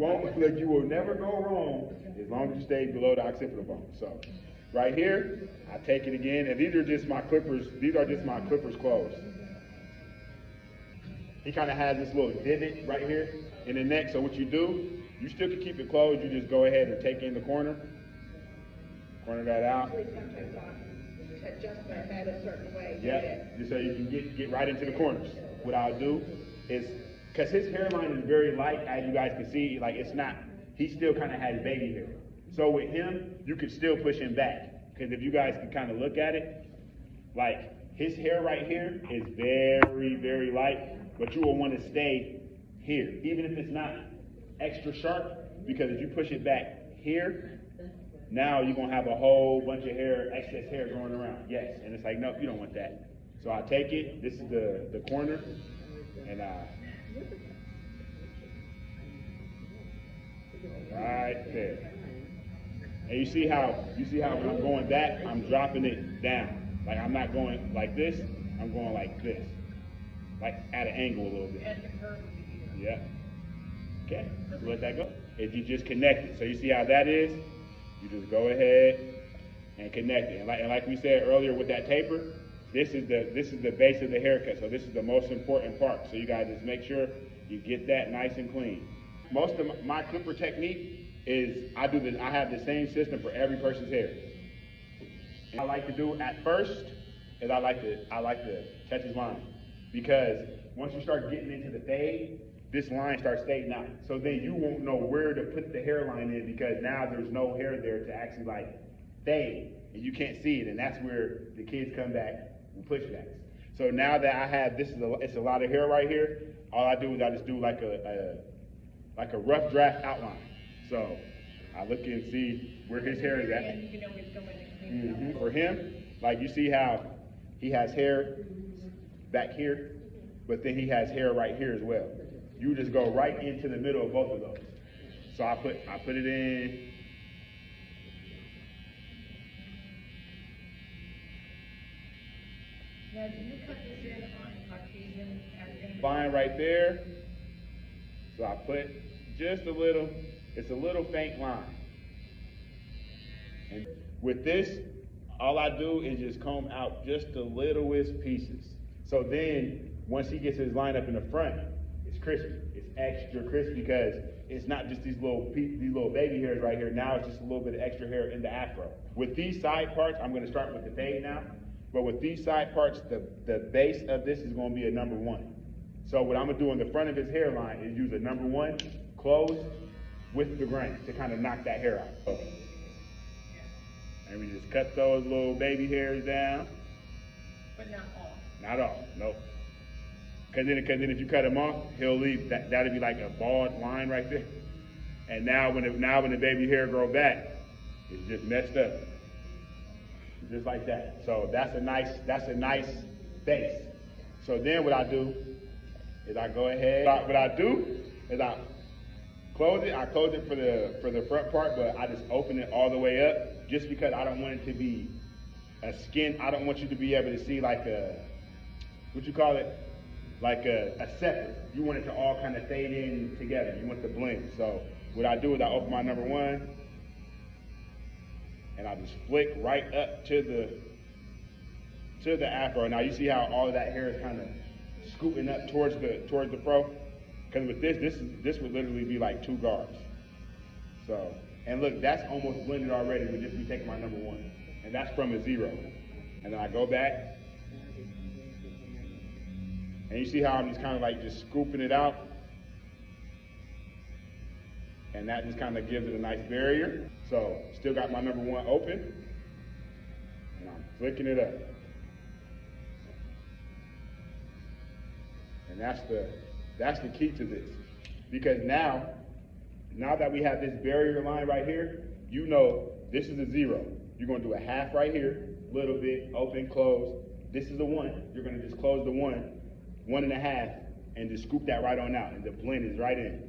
won't, look, you will never go wrong as long as you stay below the occipital bone. So, right here, I take it again, and these are just my clippers. These are just my clippers closed. He kind of has this little divot right here in the neck. So what you do, you still can keep it closed. You just go ahead and take in the corner that out. Adjust their head a certain way. Yeah, just so you can get right into the corners. What I'll do is, because his hairline is very light, as you guys can see, like it's not, he still kind of has baby hair. So with him, you could still push him back. Because if you guys can kind of look at it, like his hair right here is very, very light, but you will want to stay here, even if it's not extra sharp, because if you push it back here, now you're going to have a whole bunch of hair, excess hair going around. Yes, and it's like, nope, you don't want that. So I take it, this is the corner, and right there. And you see how when I'm going back, I'm dropping it down. Like I'm not going like this, I'm going like this. Like at an angle a little bit. Yeah. Okay, let that go. If you just connect it. So you see how that is? You just go ahead and connect it. And like we said earlier with that taper, this is the base of the haircut. So this is the most important part. So you guys just make sure you get that nice and clean. Most of my clipper technique is I have the same system for every person's hair. And I like to do at first is I like to catch his line, because once you start getting into the fade, this line starts fading out. So then you won't know where to put the hairline in, because now there's no hair there to actually like fade, and you can't see it, and that's where the kids come back with pushbacks. So now that I have it's a lot of hair right here, all I do is I just do like a rough draft outline. So I look and see where his hair is at. And you know it's going to For him, like you see how he has hair back here, but then he has hair right here as well. You just go right into the middle of both of those. So I put it in. Now, do you cut this in on Caucasian African? Line right there. So I put just a little, it's a little faint line. And with this, all I do is just comb out just the littlest pieces. So then, once he gets his line up in the front, it's crispy. It's extra crispy because it's not just these little baby hairs right here. Now it's just a little bit of extra hair in the afro. With these side parts, I'm going to start with the fade now. But with these side parts, the base of this is going to be a number 1. So what I'm going to do in the front of his hairline is use a number 1 closed with the grain to kind of knock that hair out. And we just cut those little baby hairs down. But not all. Not all, nope. Because then if you cut him off, he'll leave, that'll be like a bald line right there. And now when the baby hair grow back, it's just messed up. Just like that. So that's a nice base. So then what I do is I go ahead, what I do is I close it for the front part, but I just open it all the way up just because I don't want it to be a skin. I don't want you to be able to see like a, what you call it? Like a separate. You want it to all kind of fade in together. You want the blend. So what I do is I open my number 1 and I just flick right up to the afro. Now you see how all of that hair is kind of scooting up towards the fro? Because with this would literally be like 2 guards. So, and look, that's almost blended already with just me taking my number 1. And that's from a 0. And then I go back. And you see how I'm just kind of like just scooping it out. And that just kind of gives it a nice barrier. So still got my number 1 open. And I'm flicking it up. And that's the key to this. Because now that we have this barrier line right here, you know this is a 0. You're going to do a half right here, little bit, open, close. This is a 1. You're going to just close the 1, 1.5, and just scoop that right on out, and the blend is right in.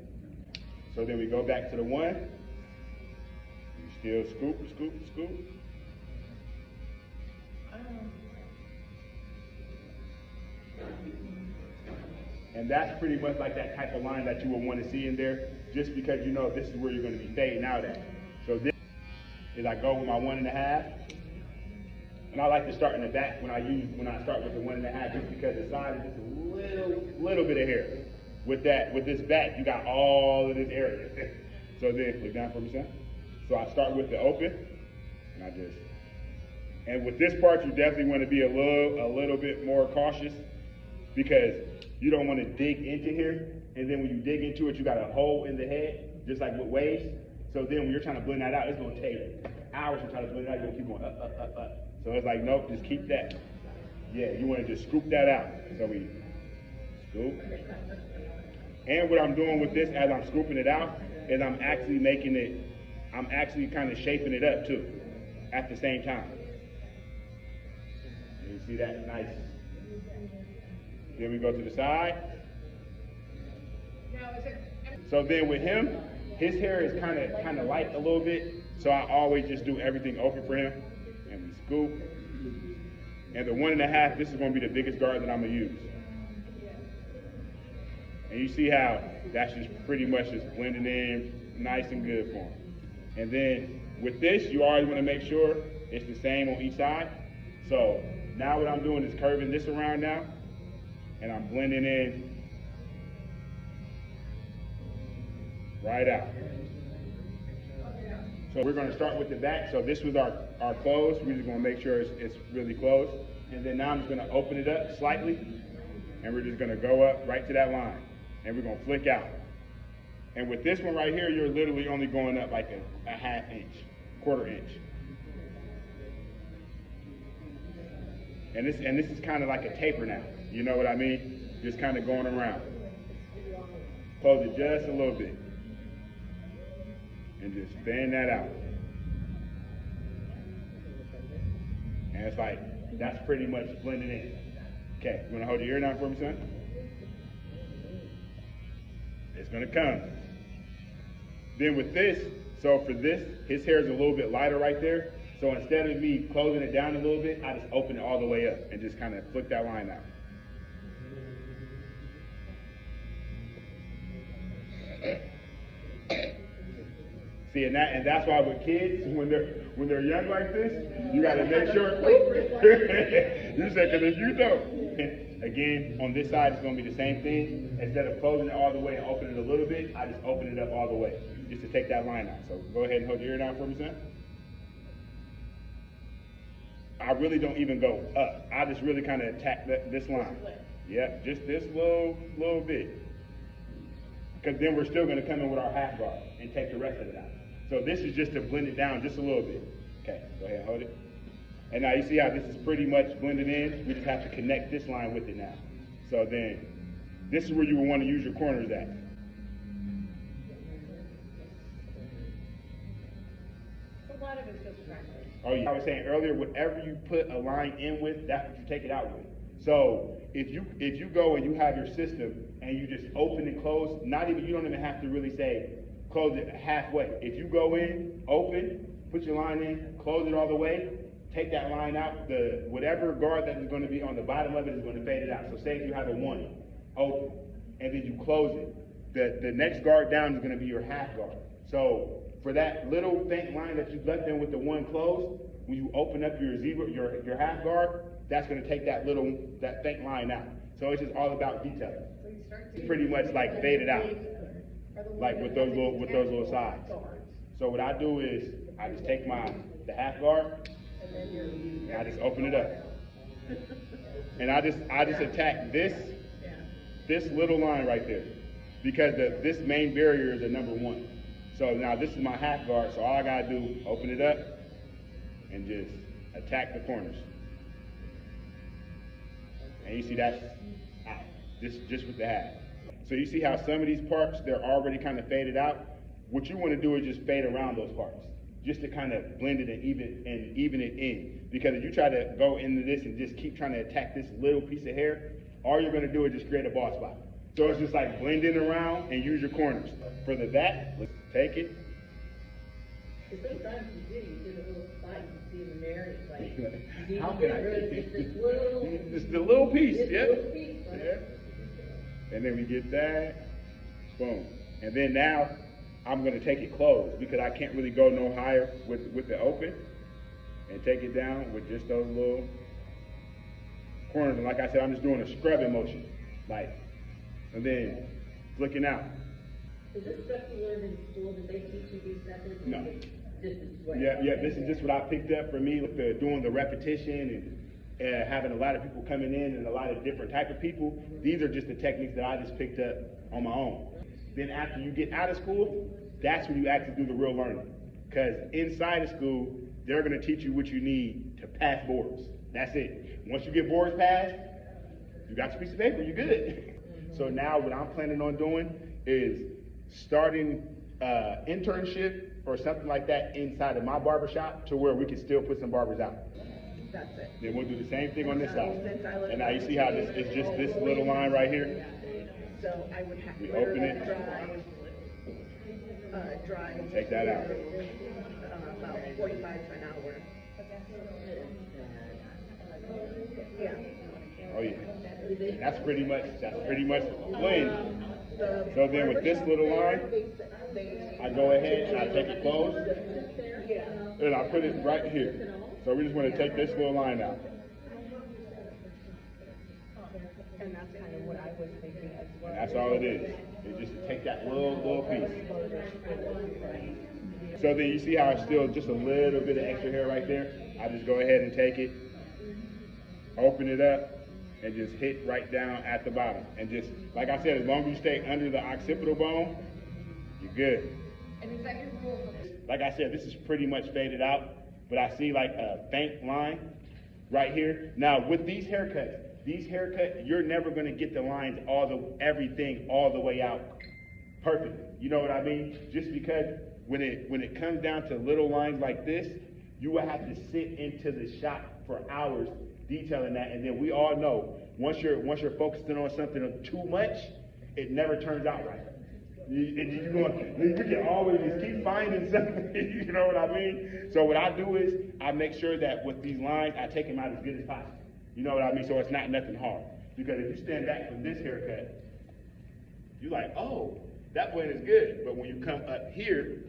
So then we go back to the 1. You still scoop. And that's pretty much like that type of line that you would want to see in there, just because you know this is where you're going to be fading out at. So this is I go with my 1.5, and I like to start in the back when I start with the 1.5, just because the side is just a little bit of hair. With this back, you got all of this area. So then look down for me, son. So I start with the open, and and with this part, you definitely want to be a little bit more cautious, because you don't want to dig into here, and then when you dig into it, you got a hole in the head, just like with waves. So then when you're trying to blend that out, it's going to take hours to try to blend it out. You're going to keep going up. So it's like, nope, just keep that. Yeah, you want to just scoop that out. So we scoop. And what I'm doing with this as I'm scooping it out is I'm actually kind of shaping it up too at the same time. You see that? Nice. Then we go to the side. So then with him, his hair is kind of light a little bit, so I always just do everything open for him. And we scoop. And the 1.5, this is going to be the biggest guard that I'm going to use. And you see how that's just pretty much just blending in nice and good for him. And then with this, you always want to make sure it's the same on each side. So now what I'm doing is curving this around now, and I'm blending in right out. So we're going to start with the back. So this was our close. We're just going to make sure it's really close. And then now I'm just going to open it up slightly, and we're just going to go up right to that line. And we're going to flick out. And with this one right here, you're literally only going up like a 1/2 inch, 1/4 inch. And this is kind of like a taper now. You know what I mean? Just kind of going around. Close it just a little bit. And just fan that out. And it's like, that's pretty much blending in. Okay, you want to hold your ear down for me, son? It's going to come. Then with this, so for this, his hair is a little bit lighter right there. So instead of me closing it down a little bit, I just open it all the way up and just kind of flick that line out. See, and that's why with kids, when they're young like this, you got to make sure. You said, because if you don't, again, on this side, it's going to be the same thing. Instead of closing it all the way and opening it a little bit, I just open it up all the way, just to take that line out. So go ahead and hold your ear down for me, son. I really don't even go up. I just really kind of attack this line. Yep, just this little bit. Because then we're still going to come in with our 1/2 guard and take the rest of it out. So this is just to blend it down just a little bit. Okay, go ahead and hold it. And now you see how this is pretty much blended in? We just have to connect this line with it now. So then, this is where you will want to use your corners at. A lot of it's just practice. Oh, yeah. I was saying earlier, whatever you put a line in with, that's what you take it out with. So if you go and you have your system and you just open and close, you don't even have to really say close it halfway. If you go in, open, put your line in, close it all the way, take that line out, whatever guard that is going to be on the bottom of it is going to fade it out. So say if you have a 1, open, and then you close it, the next guard down is going to be your 1/2 guard. So for that little faint line that you left in with the 1 closed, when you open up your 1/2 guard, that's going to take that faint line out. So it's just all about detailing. It's pretty much like fade it out, like with those little sides. So what I do is I just take the 1/2 guard, and I just open it up, and I just attack this little line right there, because this main barrier is a number 1. So now this is my 1/2 guard, so all I gotta do, open it up and just attack the corners. And you see that's out, just with the 1/2. So you see how some of these parts, they're already kind of faded out? What you want to do is just fade around those parts, just to kind of blend it and even it in. Because if you try to go into this and just keep trying to attack this little piece of hair, all you're going to do is just create a bald spot. So it's just like blend in around and use your corners. For the back, take it. Sometimes you get a little spot, you see in the mirror, it's like, How can I get get this little, just the little piece, this yeah. little piece, right? Yeah. And then we get that, boom. And then now I'm gonna take it closed because I can't really go no higher with the open, and take it down with just those little corners. And like I said, I'm just doing a scrubbing motion, like, and then flicking out. Is this stuff you learned in school? Did they teach you these methods? No. This is what. Yeah, this is just what I picked up for me with doing the repetition and having a lot of people coming in and a lot of different type of people. These are just the techniques that I just picked up on my own. Then after you get out of school, that's when you actually do the real learning. Because inside of school, they're going to teach you what you need to pass boards. That's it. Once you get boards passed, you got your piece of paper, you're good. So now what I'm planning on doing is starting internship or something like that inside of my barber shop to where we can still put some barbers out. That's it. Then we'll do the same thing on this side. And now you see how this is just this little line right here? So I would have We to open it. drive. Take that out. About 45 an hour. Yeah. Oh yeah. And that's pretty much plain. So then with this little line, I go ahead and I take it closed, and I put it right here. So we just want to take this little line out. And that's kind of what I was thinking as well. And that's all it is. It's just to take that little piece. So then you see how it's still just a little bit of extra hair right there? I just go ahead and take it, open it up, and just hit right down at the bottom. And just, like I said, as long as you stay under the occipital bone, you're good. And is that your rule? Like I said, this is pretty much faded out, but I see like a faint line right here. Now with these haircuts, you're never gonna get the lines everything all the way out perfectly. You know what I mean? Just because when it comes down to little lines like this, you will have to sit into the shop for hours detailing that, and then we all know once you're focusing on something too much, it never turns out right. You can always just keep finding something. You know what I mean? So what I do is I make sure that with these lines, I take them out as good as possible. You know what I mean? So it's not nothing hard. Because if you stand back from this haircut, you're like, oh, that blend is good. But when you come up here,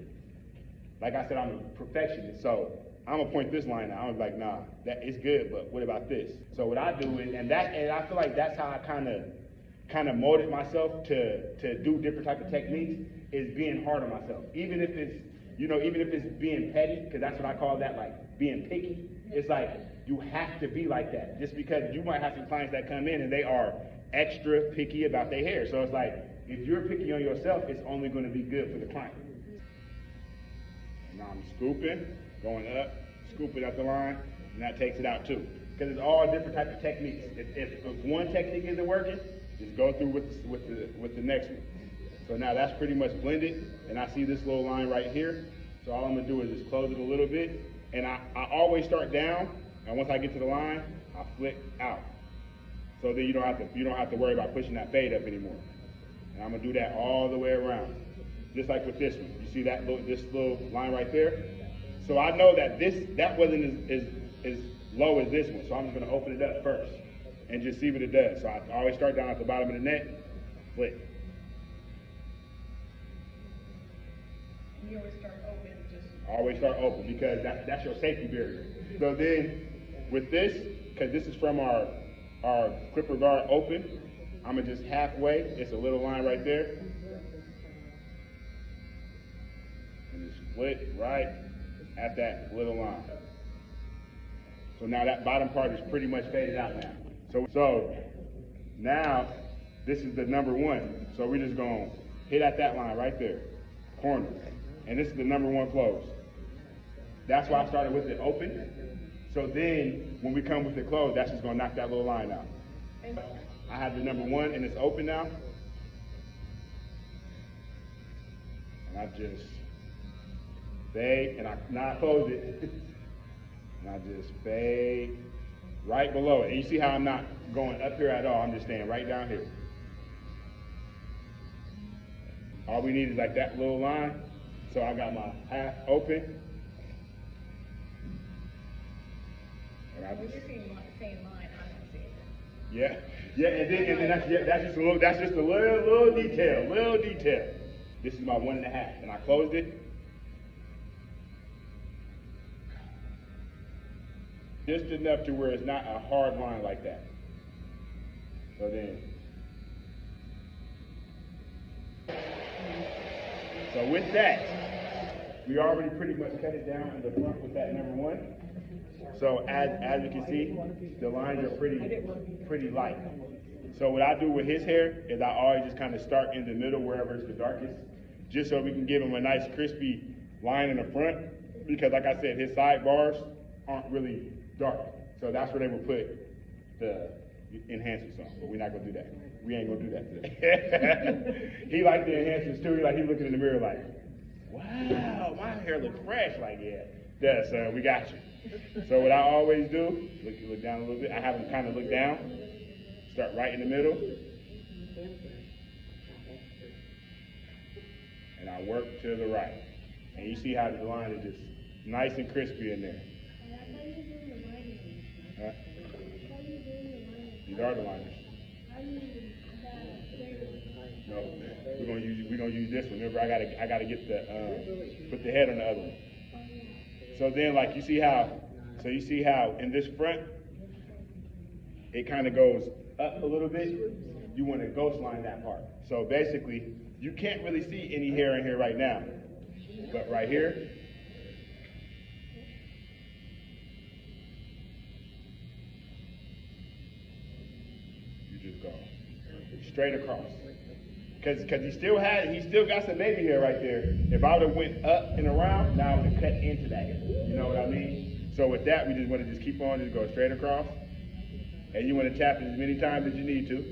like I said, I'm a perfectionist. So I'm gonna point this line out. I'm like, nah, that is good, but what about this? So what I do is, and I feel like that's how I kind of molded myself to do different type of techniques, is being hard on myself. Even if it's being petty, because that's what I call that, like being picky. It's like you have to be like that, just because you might have some clients that come in and they are extra picky about their hair. So it's like if you're picky on yourself, it's only going to be good for the client. Now I'm scooping, going up, scooping up the line, and that takes it out too. Because it's all different types of techniques. If one technique isn't working, just go through with the next one. So now that's pretty much blended, and I see this little line right here. So all I'm gonna do is just close it a little bit, and I always start down, and once I get to the line, I flick out. So then you don't have to worry about pushing that fade up anymore. And I'm gonna do that all the way around, just like with this one. You see this little line right there? So I know that that wasn't as low as this one, so I'm just gonna open it up first and just see what it does. So I always start down at the bottom of the neck, flick. You always start open, Always start open because that's your safety barrier. So then with this, because this is from our clipper guard open, I'm gonna just halfway, it's a little line right there, and just split right at that little line. So now that bottom part is pretty much faded out now. So now this is the number one. So we're just gonna hit at that line right there, corner. And this is the number one close. That's why I started with it open. So then when we come with it closed, that's just gonna knock that little line out. I have the number one and it's open now. And I just fade, and now I close it. And I just fade right below it. And you see how I'm not going up here at all, I'm just staying right down here. All we need is like that little line. So I got my half open. And I when just, you're saying line, I don't see it. Yeah, yeah, and then that's just a little detail. This is my 1.5, and I closed it just enough to where it's not a hard line like that. So then, so with that, we already pretty much cut it down in the front with that number 1. So as you can see, the lines are pretty light. So what I do with his hair is I always just kind of start in the middle wherever it's the darkest, just so we can give him a nice crispy line in the front, because like I said, his sidebars aren't really dark. So that's where they would put the enhancements on, but we're not gonna do that. We ain't gonna do that today. He liked the enhancements too. He looking in the mirror like, wow, my hair looks fresh. Like, yeah, son, we got you. So what I always do, look down a little bit. I have him kind of look down, start right in the middle, and I work to the right. And you see how the line is just nice and crispy in there. These are the liners. No, we're gonna use this one. Remember, I gotta get the put the head on the other one. So then, like you see how in this front it kind of goes up a little bit. You want to ghost line that part. So basically, you can't really see any hair in here right now, but right here. Just go straight across, because he still got some baby hair right there. If I would have went up and around, now I would have cut into that hair. You know what I mean? So with that, we just want to just keep on, just go straight across, and you want to tap it as many times as you need to,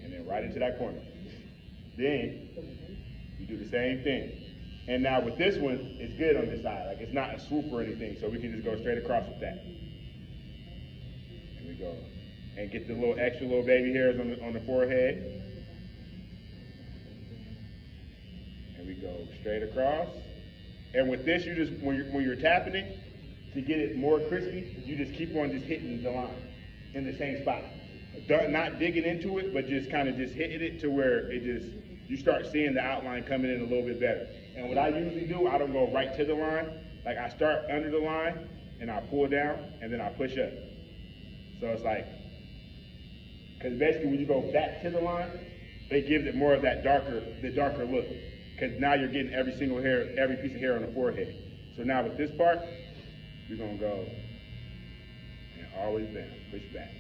and then right into that corner. Then you do the same thing. And now with this one, it's good on this side. Like, it's not a swoop or anything, so we can just go straight across with that. And we go and get the extra little baby hairs on the forehead. And we go straight across. And with this, you just when you're tapping it to get it more crispy, you just keep on just hitting the line in the same spot. Not digging into it, but just kind of just hitting it to where you start seeing the outline coming in a little bit better. And what I usually do, I don't go right to the line. Like, I start under the line and I pull down and then I push up. So it's like, because basically when you go back to the line, it gives it more of that darker look. Because now you're getting every piece of hair on the forehead. So now with this part, we're gonna go and always down, push back.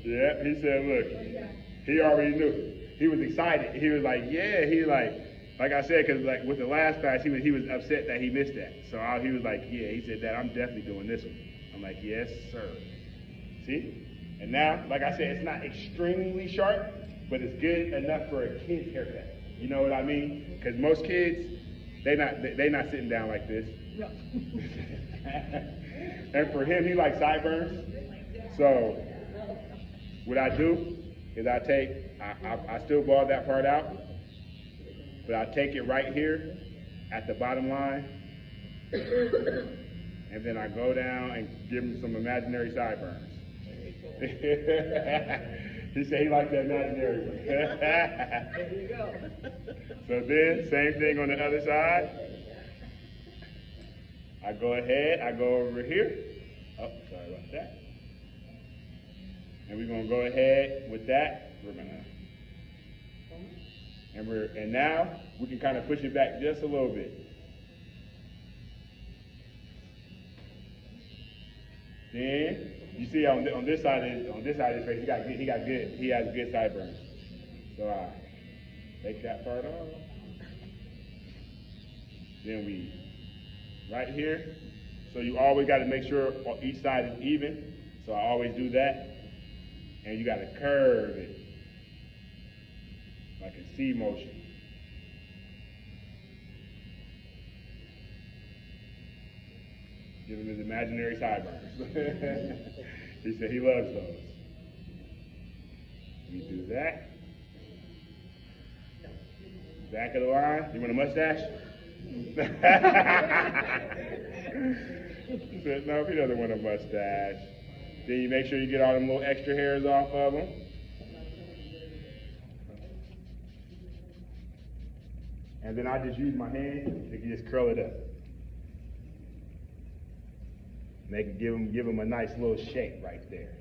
Yeah, he said, look, he already knew. He was excited. He was like, yeah, like I said, because like with the last class, he was upset that he missed that. So he was like, yeah, he said that I'm definitely doing this one. I'm like, yes, sir. See? And now, like I said, it's not extremely sharp, but it's good enough for a kid's haircut. You know what I mean? Because most kids, they not sitting down like this. No. And for him, he likes sideburns. So what I do is I still ball that part out, but I take it right here at the bottom line, and then I go down and give him some imaginary sideburns. He said he liked that imaginary one. There you go. So then, same thing on the other side. I go over here. Oh, sorry about that. And we're gonna go ahead with that. And now we can kind of push it back just a little bit. Then you see on this side of his face, he has good sideburns. So I take that part off. Then we right here. So you always got to make sure each side is even. So I always do that. And you got to curve it like a C motion. Give him his imaginary sideburns. He said he loves those. We do that. Back of the line. You want a mustache? Said, no, he doesn't want a mustache. Then you make sure you get all them little extra hairs off of him. And then I just use my hand to just curl it up. Make it give him a nice little shape right there.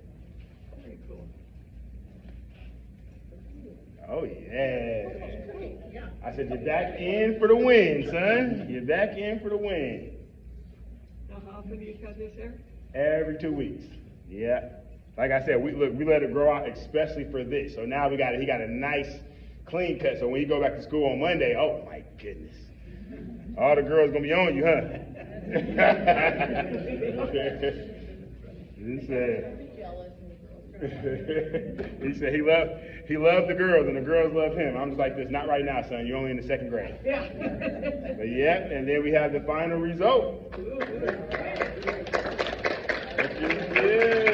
Very cool. Oh yeah. I said, you're back in for the win, son. You're back in for the win. Now, how often do you cut this hair? Every 2 weeks. Yeah. Like I said, we let it grow out especially for this. So now he got a nice clean cut. So when you go back to school on Monday, oh my goodness. All the girls gonna be on you, huh? He said he loved the girls and the girls loved him. I'm just like this, not right now, son. You're only in the 2nd grade. Yeah. But yeah, and then we have the final result. Which is good.